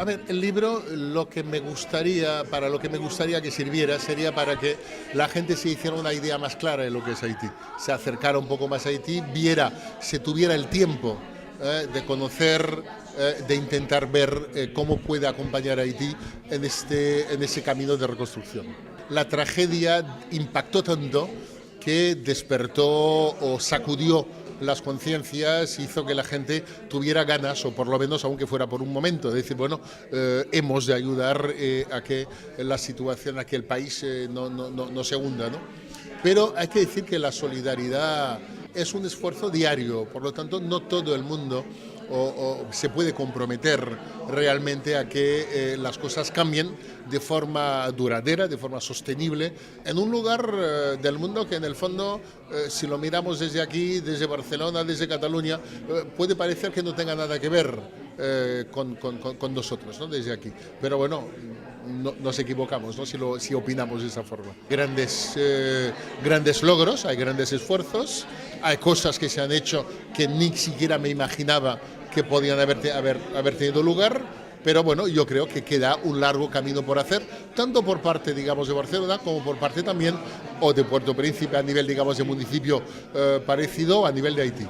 A ver, el libro para lo que me gustaría que sirviera sería para que la gente se hiciera una idea más clara de lo que es Haití, se acercara un poco más a Haití, se tuviera el tiempo de conocer, de intentar ver cómo puede acompañar a Haití en ese camino de reconstrucción. La tragedia impactó tanto que despertó o sacudió las conciencias, hizo que la gente tuviera ganas, o por lo menos, aunque fuera por un momento, de decir, bueno, hemos de ayudar a que la situación, a que el país no se hunda, ¿no? Pero hay que decir que la solidaridad es un esfuerzo diario, por lo tanto, no todo el mundo se puede comprometer realmente a que las cosas cambien de forma duradera, de forma sostenible, en un lugar del mundo que en el fondo, si lo miramos desde aquí, desde Barcelona, desde Cataluña, puede parecer que no tenga nada que ver con nosotros, ¿no? Desde aquí. Pero bueno, nos equivocamos, ¿no? Si opinamos de esa forma. Grandes logros, hay grandes esfuerzos, hay cosas que se han hecho que ni siquiera me imaginaba que podían haber tenido lugar, pero bueno, yo creo que queda un largo camino por hacer, tanto por parte, digamos, de Barcelona, como por parte también, o de Puerto Príncipe a nivel, digamos, de municipio parecido, a nivel de Haití.